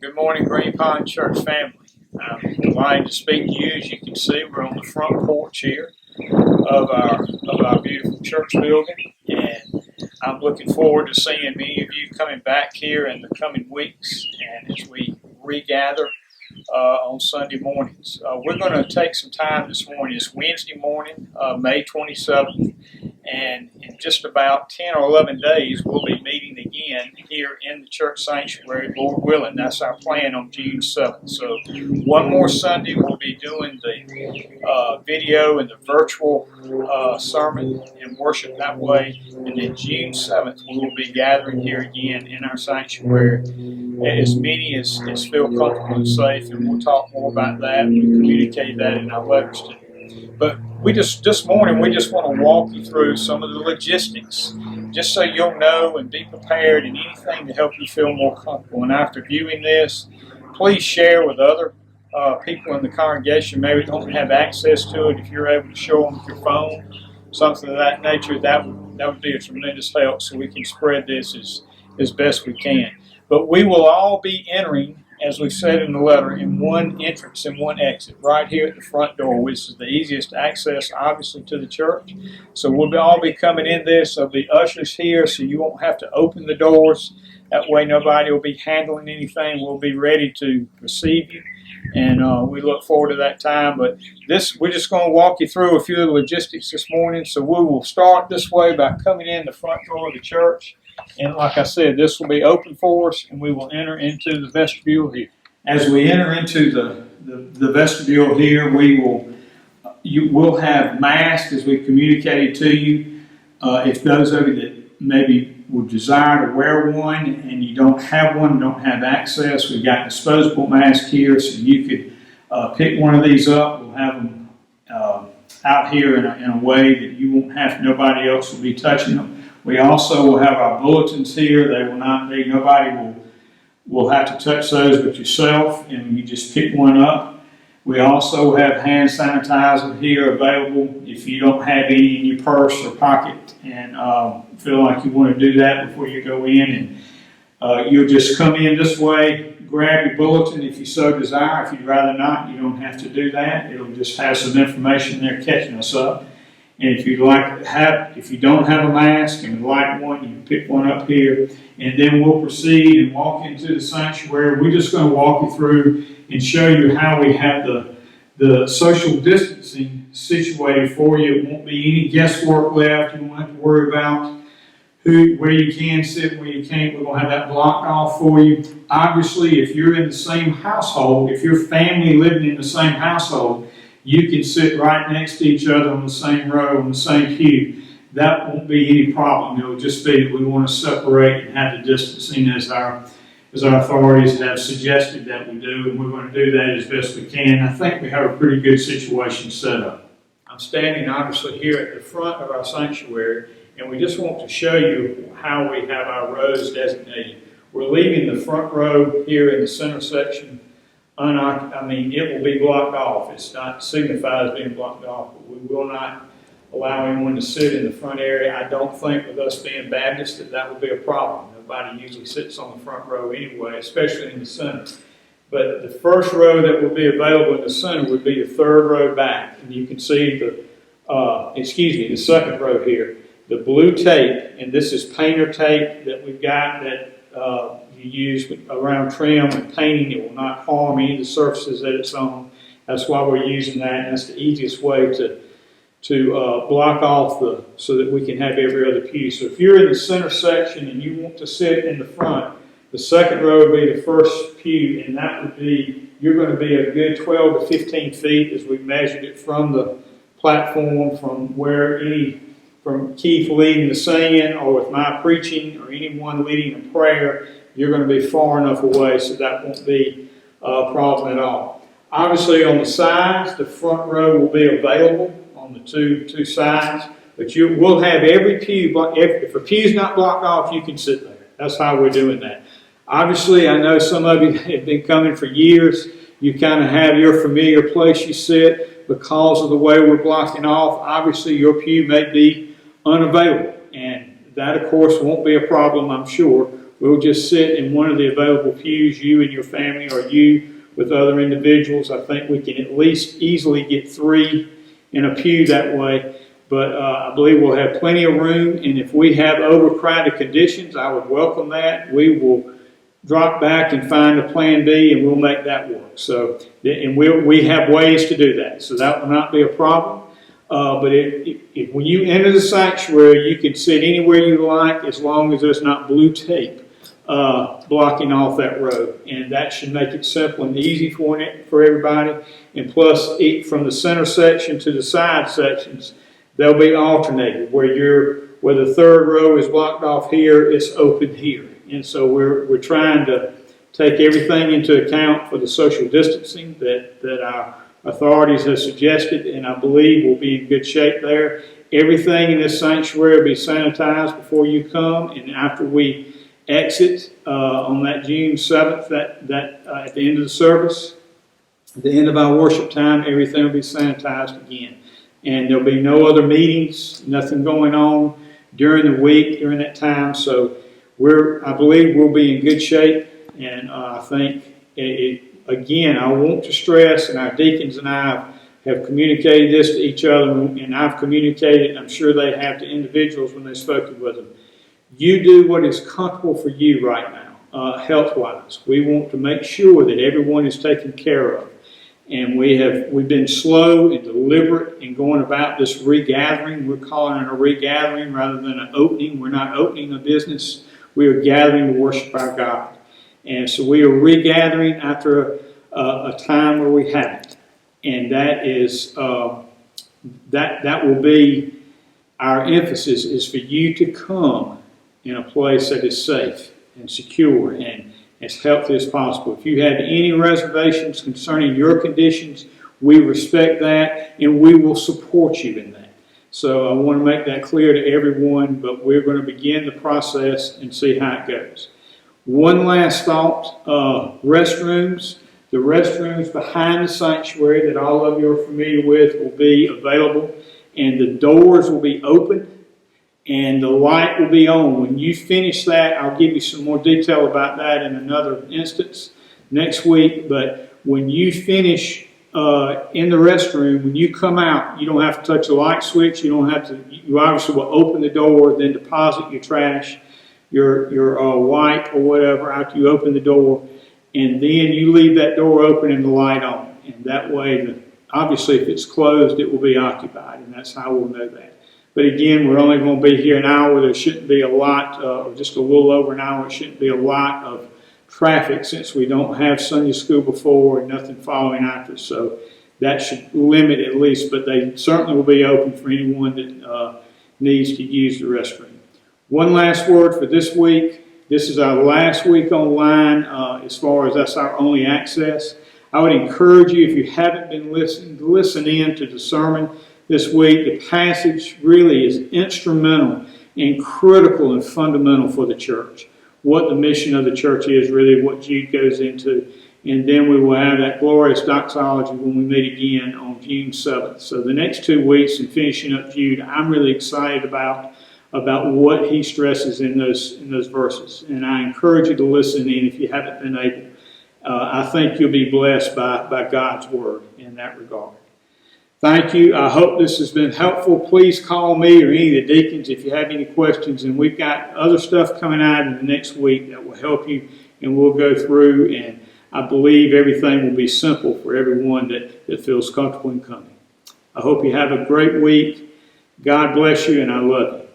Good morning, Green Pond Church family. I'm delighted to speak to you. As you can see, we're on the front porch here of our beautiful church building, and I'm looking forward to seeing many of you coming back here in the coming weeks, and as we regather on Sunday mornings. We're going to take some time this morning. It's Wednesday morning, May 27th, and in just about 10 or 11 days, we'll be meeting again here in the church sanctuary, Lord willing. That's our plan on June 7th. So one more Sunday, we'll be doing the video and the virtual sermon and worship that way. And then June 7th, we will be gathering here again in our sanctuary. As many as feel comfortable and safe, and we'll talk more about that. We communicate that in our letters to you. But this morning, we just want to walk you through some of the logistics, just so you'll know and be prepared and anything to help you feel more comfortable. And after viewing this, please share with other people in the congregation. Maybe don't have access to it. If you're able to show them with your phone, something of that nature, that would be a tremendous help, so we can spread this as best we can. But we will all be entering, as we said in the letter, in one entrance and one exit, right here at the front door, which is the easiest access, obviously, to the church. So we'll all be coming in this. There'll be ushers here, so you won't have to open the doors. That way nobody will be handling anything. We'll be ready to receive you, and we look forward to that time. But we're just going to walk you through a few of the logistics this morning. So we will start this way by coming in the front door of the church. And like I said, this will be open for us, and we will enter into the vestibule here. As we enter into the vestibule here, you will have masks, as we communicated to you. If those of you that maybe would desire to wear one and you don't have one, don't have access, we've got disposable masks here, so you could pick one of these up. We'll have them out here in a way that you won't have, nobody else will be touching them. We also will have our bulletins here. They will not be, nobody will have to touch those but yourself, and you just pick one up. We also have hand sanitizer here available if you don't have any in your purse or pocket and feel like you want to do that before you go in. And you'll just come in this way, grab your bulletin if you so desire. If you'd rather not, you don't have to do that. It'll just have some information there catching us up. And if you don't have a mask and would like one, you can pick one up here. And then we'll proceed and walk into the sanctuary. We're just going to walk you through and show you how we have the social distancing situated for you. It won't be any guesswork left. You won't have to worry about where you can sit, where you can't. We're going to have that blocked off for you. Obviously, if you're in the same household, if your family living in the same household, you can sit right next to each other on the same row, on the same pew. That won't be any problem. It'll just be that we want to separate and have the distancing as our authorities have suggested that we do, and we're going to do that as best we can. I think we have a pretty good situation set up. I'm standing obviously here at the front of our sanctuary, and we just want to show you how we have our rows designated. We're leaving the front row here in the center section. It will be blocked off. It's not signified as being blocked off, but we will not allow anyone to sit in the front area. I don't think, with us being Baptist, that would be a problem. Nobody usually sits on the front row anyway, especially in the center. But the first row that will be available in the center would be the third row back. And you can see the second row here. The blue tape, and this is painter tape that we've got that you use around trim and painting. It will not harm any of the surfaces that it's on. That's why we're using that, and that's the easiest way to block off so that we can have every other pew. So if you're in the center section and you want to sit in the front, the second row would be the first pew, and that would be, you're going to be a good 12 to 15 feet as we measured it from the platform, from Keith leading the singing, or with my preaching, or anyone leading a prayer. You're going to be far enough away so that won't be a problem at all. Obviously on the sides, the front row will be available on the two sides, but we'll have every pew, if a pew's not blocked off, you can sit there. That's how we're doing that. Obviously, I know some of you have been coming for years. You kind of have your familiar place you sit because of the way we're blocking off. Obviously, your pew may be unavailable, and that, of course, won't be a problem, I'm sure, we'll just sit in one of the available pews, you and your family, or you with other individuals. I think we can at least easily get 3 in a pew that way. But I believe we'll have plenty of room, and if we have overcrowded conditions, I would welcome that. We will drop back and find a plan B, and we'll make that work. So, and we have ways to do that, so that will not be a problem. But if when you enter the sanctuary, you can sit anywhere you like as long as there's not blue tape blocking off that road, and that should make it simple and easy for everybody. And plus, from the center section to the side sections, they'll be alternated. Where the third row is blocked off here, it's open here. And so we're trying to take everything into account for the social distancing that our authorities have suggested, and I believe we'll be in good shape there. Everything in this sanctuary will be sanitized before you come, and after we exit on that June 7th, at the end of the service, at the end of our worship time, everything will be sanitized again. And there'll be no other meetings, nothing going on during the week, during that time. So I believe we'll be in good shape. And I think, again, I want to stress, and our deacons and I have communicated this to each other, and I've communicated, I'm sure they have, to individuals when they've spoken with them. You do what is comfortable for you right now, health-wise. We want to make sure that everyone is taken care of. And we've been slow and deliberate in going about this regathering. We're calling it a regathering rather than an opening. We're not opening a business. We are gathering to worship our God. And so we are regathering after a time where we haven't. And that is that will be our emphasis, is for you to come in a place that is safe and secure and as healthy as possible. If you have any reservations concerning your conditions, we respect that, and we will support you in that. So I want to make that clear to everyone, but we're going to begin the process and see how it goes. One last thought, restrooms. The restrooms behind the sanctuary that all of you are familiar with will be available, and the doors will be open, and the light will be on. When you finish that, I'll give you some more detail about that in another instance next week. But when you finish in the restroom, when you come out, you don't have to touch the light switch. You don't have to. You obviously will open the door, then deposit your trash, your wipe or whatever after you open the door, and then you leave that door open and the light on. And that way, obviously, if it's closed, it will be occupied, and that's how we'll know that. But again, we're only going to be here an hour. There shouldn't be a lot, or just a little over an hour. It shouldn't be a lot of traffic since we don't have Sunday school before and nothing following after. So that should limit at least, but they certainly will be open for anyone that needs to use the restroom. One last word for this week. This is our last week online as far as that's our only access. I would encourage you, if you haven't been listening, to listen in to the sermon this week. The passage really is instrumental and critical and fundamental for the church. What the mission of the church is, really what Jude goes into. And then we will have that glorious doxology when we meet again on June 7th. So the next 2 weeks and finishing up Jude, I'm really excited about what he stresses in those verses. And I encourage you to listen in if you haven't been able. I think you'll be blessed by God's word in that regard. Thank you. I hope this has been helpful. Please call me or any of the deacons if you have any questions. And we've got other stuff coming out in the next week that will help you, and we'll go through. And I believe everything will be simple for everyone that feels comfortable in coming. I hope you have a great week. God bless you, and I love you.